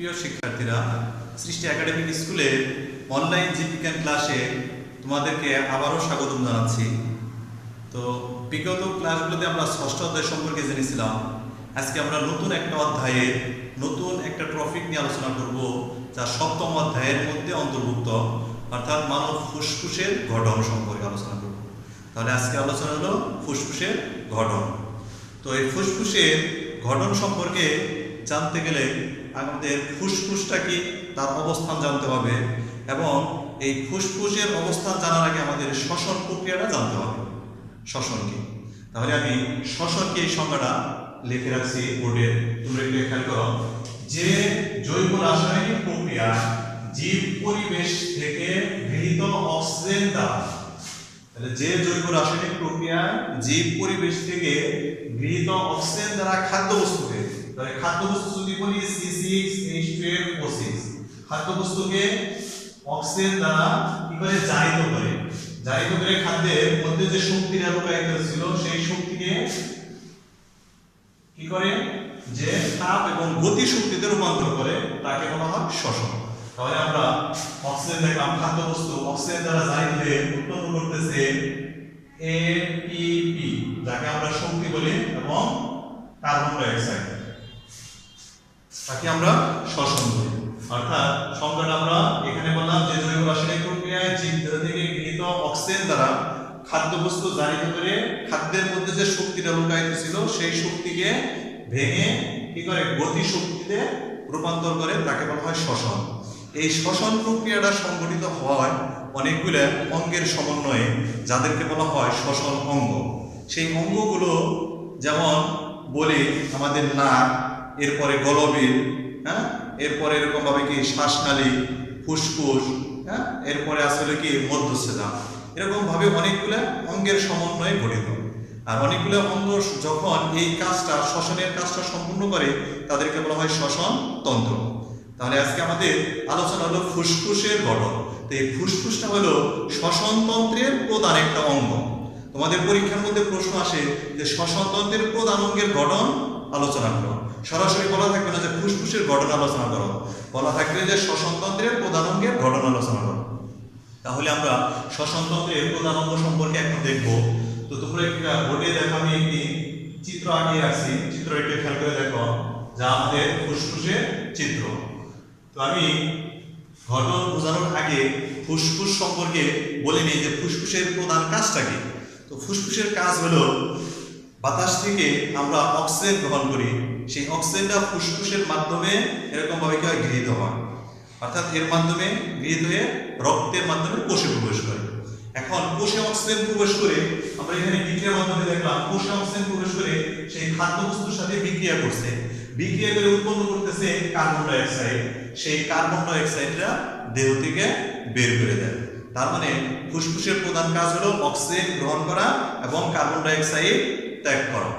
প্রিয় শিক্ষার্থীরা, সৃষ্টি একাডেমিক স্কুলে অনলাইন জীববিজ্ঞান ক্লাসে তোমাদেরকে আবারও স্বাগতম জানাচ্ছি। তো বিগত ক্লাসগুলোতে আমরা ষষ্ঠ অধ্যায় সম্পর্কে জেনেছিলাম। আজকে আমরা নতুন একটা অধ্যায়ে নতুন একটা টপিক নিয়ে আলোচনা করব, যা সপ্তম অধ্যায়ের মধ্যে অন্তর্ভুক্ত, অর্থাৎ মানব ফুসফুসের গঠন সম্পর্কে আলোচনা করব। তাহলে আজকে আলোচনা হলো ফুসফুসের গঠন। তো এই ফুসফুসের গঠন সম্পর্কে জানতে গেলে আমাদের ফুসফুসটা কি, তার অবস্থান জানতে হবে, এবং এই ফুসফুসের অবস্থান জানার আগে আমাদের শ্বসন প্রক্রিয়াটা জানতে হবে। শ্বসন কি? তাহলে আমি শ্বসনকে এই সংজ্ঞাটা লিখে রাখছি বোর্ডে, তোমরা একটু খেয়াল করো। যে জৈব রাসায়নিক প্রক্রিয়া জীব পরিবেশ থেকে গৃহীত অক্সিজেন দ্বারা, তাহলে যে জৈব রাসায়নিক প্রক্রিয়া জীব পরিবেশ থেকে গৃহীত অক্সিজেন দ্বারা খাদ্যবস্তুকে, তাহলে খাদ্যবস্তু যদি বলি C6H12O6, খাদ্যবস্তুকে অক্সিজেন দ্বারা কি করে জারিত করে খাদ্যের মধ্যে যে শক্তিটা লুকায়িত ছিল সেই শক্তিকে কি করে, যে তাপ এবং গতি শক্তিতে রূপান্তর করে, তাকে বলা হয় শ্বসন। তাহলে আমরা অক্সিজেন দেখলাম, খাদ্যবস্তু অক্সিজেন দ্বারা জারিত হয়ে উৎপন্ন করতেছে ATP, যাকে আমরা শক্তি বলি, এবং কার্বন ডাই অক্সাইড, তাকে আমরা শ্বসন বলি। অর্থাৎ সংজ্ঞাটা আমরা এখানে বললাম যে জৈব রাসায়নিক প্রক্রিয়ায় জীব থেকে গৃহীত অক্সিজেন দ্বারা খাদ্যবস্তু জারিত করে খাদ্যের মধ্যে যে শক্তিটা লুকায়িত ছিল সেই শক্তিকে ভেঙে কি করে গতি শক্তিতে রূপান্তর করে, তাকে বলা হয় শ্বসন। এই শ্বসন প্রক্রিয়াটা সংঘটিত হয় অনেকগুলো অঙ্গের সমন্বয়ে, যাদেরকে বলা হয় শ্বসন অঙ্গ। সেই অঙ্গগুলো যেমন বলি আমাদের নাক, এরপরে গলবিল, এরপরে এরকম ভাবে কি শ্বাসনালী, ফুসফুস, এরপরে আসলে কি মধ্যচ্ছেদা, এরকম ভাবে অনেকগুলো অঙ্গের সমন্বয়ে গঠিত। আর অনেকগুলো অঙ্গ যখন এই কাজটা, শ্বসনের কাজটা সম্পূর্ণ করে, তাদেরকে বলা হয় শ্বসন তন্ত্র। তাহলে আজকে আমাদের আলোচনা হলো ফুসফুসের গঠন। তো এই ফুসফুসটা হলো শ্বসন তন্ত্রের প্রধান একটা অঙ্গ। তোমাদের পরীক্ষার মধ্যে প্রশ্ন আসে যে শ্বসন তন্ত্রের প্রধান অঙ্গের গঠন আলোচনা করো। সরাসরি বলা থাকবে না যে ফুসফুসের গঠন আলোচনা করো, বলা থাকবে যে শ্বসন তন্ত্রের প্রধান অঙ্গের গঠন আলোচনা করো। তাহলে আমরা শ্বসন তন্ত্রের প্রধান অঙ্গ সম্পর্কে এখন দেখব। তো তোমরা একটু বোর্ডে দেখো, আমি একটি চিত্র আঁকিয়ে রাখছি, চিত্র একটু খেয়াল করে দেখো, যা আমাদের ফুসফুসের চিত্র। তো আমি গঠন বোঝানোর আগে ফুসফুস সম্পর্কে বলে নিই যে ফুসফুসের প্রধান কাজটা কি। তো ফুসফুসের কাজ হলো বাতাস থেকে আমরা অক্সিজেন গ্রহণ করি, সেই অক্সিজেনটা ফুসফুসের মাধ্যমে এরকম ভাবে কি হয়, গৃহীত হয়। অর্থাৎ এর মাধ্যমে গৃহীত হয়ে রক্তের মাধ্যমে কোষে প্রবেশ করে। এখন কোষে অক্সিজেন প্রবেশ করে, আমরা এখানে বিক্রিয়ার মাধ্যমে দেখলাম, কোষে অক্সিজেন প্রবেশ করে সেই খাদ্যবস্তুর সাথে বিক্রিয়া করছে, বিক্রিয়া করে উৎপন্ন করতেছে কার্বন ডাই অক্সাইড। সেই কার্বন ডাই অক্সাইডটা দেহ থেকে বের করে দেয়। তার মানে ফুসফুসের প্রধান কাজ হলো অক্সিজেন গ্রহণ করা এবং কার্বন ডাই অক্সাইড ত্যাগ করা,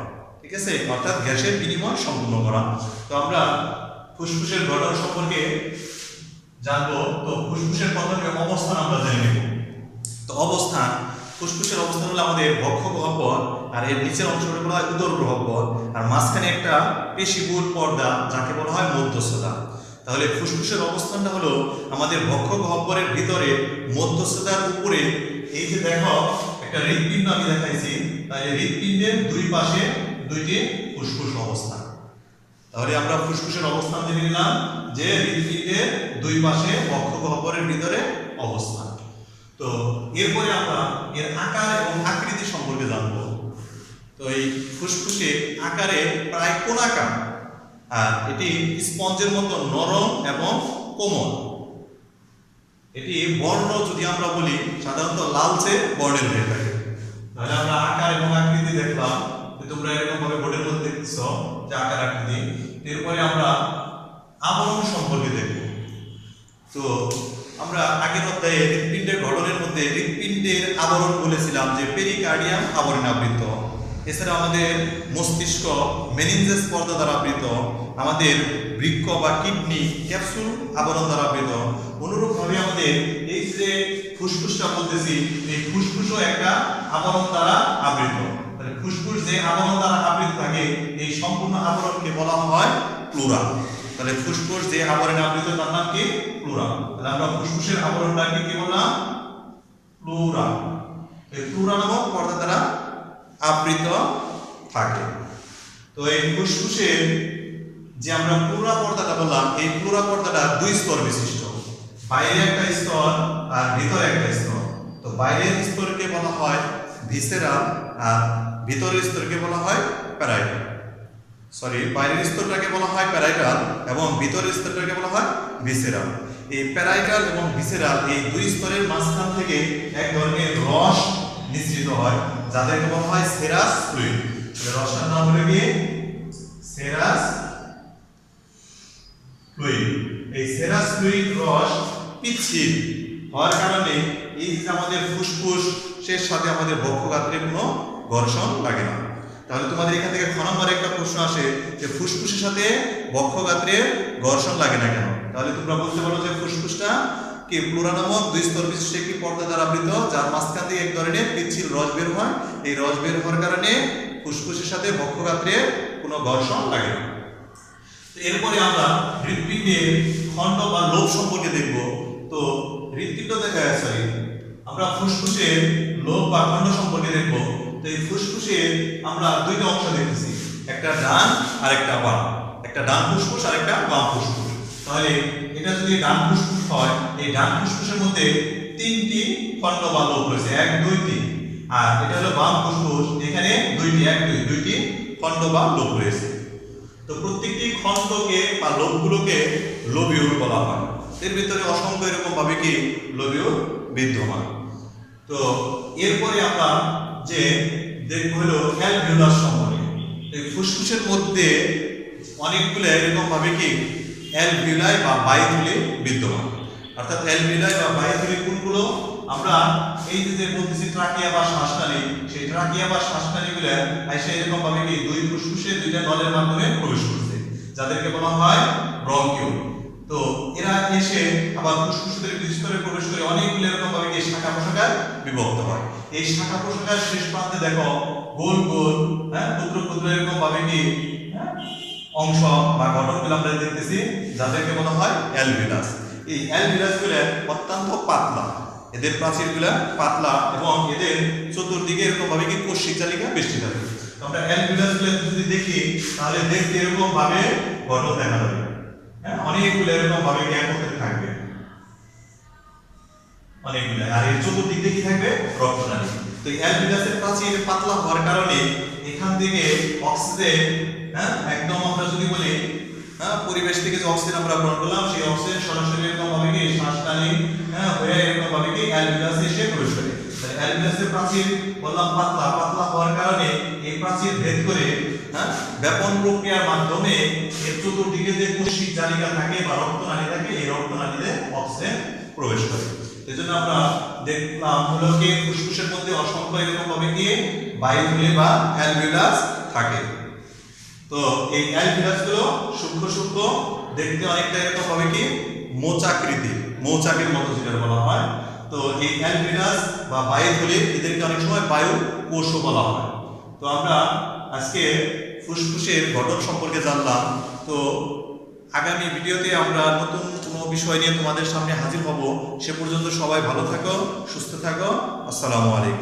ঠিক আছে, অর্থাৎ গ্যাসের বিনিময় সম্পূর্ণ করা। তো আমরা ফুসফুসের গঠন সম্পর্কে জানবো। তো ফুসফুসের প্রথমে অবস্থান আমরা জেনে নেব। তো অবস্থান, ফুসফুসের অবস্থান হলো আমাদের বক্ষ গহ্বর, আর এর নিচের অংশটা বলা হয় উদর গহ্বর, আর মাঝখানে একটা পেশিবহুল পর্দা, যাকে বলা হয় মধ্যচ্ছেদা। তাহলে ফুসফুসের অবস্থানটা হলো আমাদের বক্ষ গহ্বরের ভিতরে মধ্যচ্ছেদার উপরে। এই যে দেখো একটা হৃৎপিণ্ড আমি দেখাইছি, তাই হৃৎপিণ্ডের দুই পাশে দুইটি ফুসফুস অবস্থান। তাহলে আমরা ফুসফুসের অবস্থান জেনে নিলাম যে হৃৎপিণ্ডের দুই পাশে বক্ষ গহ্বরের ভিতরে অবস্থান। তো এরপরে আমরা এর আকার এবং আকৃতি সম্পর্কে জানবো। তো এই ফুসফুসের আকারে প্রায় কোণাকার, আর এটি স্পঞ্জের মতো নরম এবং কোমল। এটি বর্ণ যদি আমরা বলি সাধারণত লালচে বর্ণের হয়ে থাকে। তাহলে আমরা আকার এবং আকৃতি দেখলাম, তোমরা এরকম ভাবে বোর্ডের মধ্যে দেখছো যে আকার আকৃতি। এরপরে আমরা আবরণ সম্পর্কে দেখব। তো আমরা আগের অধ্যায়ে হৃৎপিণ্ডের গঠনের মধ্যে হৃৎপিণ্ডের আবরণ বলেছিলাম যে পেরিকার্ডিয়াম আবরণে আবৃত, এছাড়া আমাদের মস্তিষ্ক মেনিনজাস পর্দা দ্বারা আবৃত, আমাদের বৃক্ক বা কিডনি ক্যাপসুল আবরণ দ্বারা আবৃত। অনুরূপভাবে আমাদের এই যে ফুসফুসটা বলতেছি, এই ফুসফুসও একটা আবরণ দ্বারা আবৃত। তাহলে ফুসফুস যে আবরণ দ্বারা আবৃত থাকে, এই সম্পূর্ণ আবরণকে বলা হয় প্লুরা। তাহলে ফুসফুস যে আবরণে আবৃত তার নাম কি? প্লুরা। তাহলে আমরা ফুসফুসের আবরণটাকে কি বললাম? প্লুরা। এই প্লুরা নামক পর্দা দ্বারা আবৃত থাকে। তো এই ফুসফুসের যে আমরা প্লুরা পর্দাটা বললাম, এই প্লুরা পর্দাটা দুই স্তর বিশিষ্ট, বাইরে একটা স্তর আর ভিতরে একটা স্তর। তো বাইরের স্তরকে বলা হয় ভিসেরাল আর ভিতরের স্তরকে বলা হয় প্যারাইটাল। বাইরের স্তরটাকে বলা হয় প্যারাইটাল এবং ভিতরের স্তরটাকে বলা হয় ভিসেরাল। এই প্যারাইটাল এবং ভিসেরাল এই দুই স্তরের মাঝখান থেকে এক ধরনের রস নিঃসৃত হয়, যাদেরকে বলা হয় সেরাস ফ্লুইড। রসটার নাম হলো কি? Serous fluid. এই সেরাস ফ্লুইড রস পিচ্ছিল হওয়ার কারণে এই যে আমাদের ফুসফুসের সাথে আমাদের বক্ষগাত্রে কোনো ঘর্ষণ লাগে না। তাহলে তোমাদের এখান থেকে খ নম্বরে একটা প্রশ্ন আসে যে ফুসফুসের সাথে বক্ষগাত্রে ঘর্ষণ লাগে না কেন? তাহলে তোমরা বলতে পারো যে ফুসফুসটা কি প্লুরা নামক দুই স্তর বিশিষ্ট একটি পর্দা দ্বারা আবৃত, যার মাঝখান দিয়ে এক ধরনের পিচ্ছিল রস বের হয়। এই রস বের হওয়ার কারণে ফুসফুসের সাথে বক্ষগাত্রে কোনো ঘর্ষণ লাগে না। এরপরে আমরা হৃৎপিণ্ডের খণ্ড বা লোব সম্পর্কে দেখব। তো হৃৎপিণ্ড আমরা ফুসফুসের লোব বা খণ্ড সম্পর্কে দেখব। তো এই ফুসফুসের আমরা দুইটা অংশ দেখতেছি, একটা ডান আর একটা বাম, একটা ডান ফুসফুস আর একটা বাম ফুসফুস। তাহলে এটা যদি ডান ফুসফুস হয়, এই ডান ফুসফুসের মধ্যে তিনটি খণ্ড বা লোব রয়েছে, 1 2 3। আর এটা হলো বাম ফুসফুস, এখানে দুইটি খণ্ড বা লোব রয়েছে। তো প্রত্যেকটি খণ্ডকে বা লোবগুলোকে লোবিউল বলা হয়। এর ভিতরে অসংখ্য এরকম ভাবে কি লোবিউল বিদ্যমান। তো এরপরে আমরা যে দেখব হলো অ্যালভিউলাস সম্পর্কে। এই ফুসফুসের মধ্যে অনেকগুলো এরকম ভাবে কি অ্যালভিউলাই বা বায়ুথলি বিদ্যমান। অর্থাৎ অ্যালভিউলাই বা বায়ুথলি কোনগুলো? আমরা এই যে বলতেছি ট্রাকিয়া বা শ্বাসনালী, সেই ট্রাকিয়া বা শ্বাসনালীগুলো এসে এরকম ভাবে কি দুই ফুসফুসে দুইটা নলের মাধ্যমে প্রবেশ করছে, যাদেরকে বলা হয় ব্রঙ্কিউল। তো এরা এসে আবার ফুসফুসের ভিতরে প্রবেশ করে অনেকগুলো এরকম ভাবে কি শাখা প্রশাখায় বিভক্ত হয়। এই শাখা প্রশাখার শেষ প্রান্তে দেখো গোল গোল ক্ষুদ্র ক্ষুদ্র এরকম ভাবে কি অংশ বা গঠনগুলো আমরা দেখতেছি, যাদেরকে বলা হয় অ্যালভিউলাস। এই অ্যালভিউলাসগুলো অত্যন্ত পাতলা, এদের প্রাচীরগুলো পাতলা এবং এদের চতুর্দিকে এরকম ভাবে কি কোষিক জালিকা বেষ্টিত থাকে। তো আমরা অ্যালভিউলাসগুলো যদি দেখি তাহলে দেখতে এরকম ভাবে গঠন দেখা যাবে, অনেকগুলো এরকম ভাবে গ্যাপ হতে থাকবে, অনেকগুলো। আর এর চতুর্দিকে কি থাকবে? রক্তনালী। তো এই অ্যালভিউলাসের প্রাচীর পাতলা হওয়ার কারণে এখান থেকে অক্সিজেন একদম আমরা যদি বলি পরিবেশ থেকে যে অক্সিজেন আমরা গ্রহণ করলাম, সেই অক্সিজেন সরাসরি এরকম ভাবে কি শ্বাসনালী হয়ে এরকম ভাবে কি অ্যালভিউলাসে এসে প্রবেশ করে। তাহলে অ্যালভিউলাসের প্রাচীর বললাম পাতলা হওয়ার কারণে এই প্রাচীর ভেদ করে ব্যাপন প্রক্রিয়ার মাধ্যমে এর চতুর্দিকে যে কোষিক জালিকা থাকে বা রক্তনালী থাকে, এই রক্তনালীতে অক্সিজেন প্রবেশ করে। এজন্য আমরা দেখলাম হলো কি ফুসফুসের মধ্যে অসংখ্য এরকম ভাবে কি বায়ুথলি বা অ্যালভিউলাস থাকে। তো এই অ্যালভিউলাসগুলো সূক্ষ্ম সূক্ষ্ম, দেখতে অনেকটা এরকম ভাবে কি মোচাকৃতি, মৌচাকের মতো যেটা বলা হয়। তো এই অ্যালভিউলাস বা বায়ুথলি এদেরকে অনেক সময় বায়ু কোষও বলা হয়। তো আমরা আজকে ফুসফুসের গঠন সম্পর্কে জানলাম। তো আগামী ভিডিওতে আমরা নতুন কোনো বিষয় নিয়ে তোমাদের সামনে হাজির হব। সে পর্যন্ত সবাই ভালো থাকো, সুস্থ থাকো। আসসালামু আলাইকুম।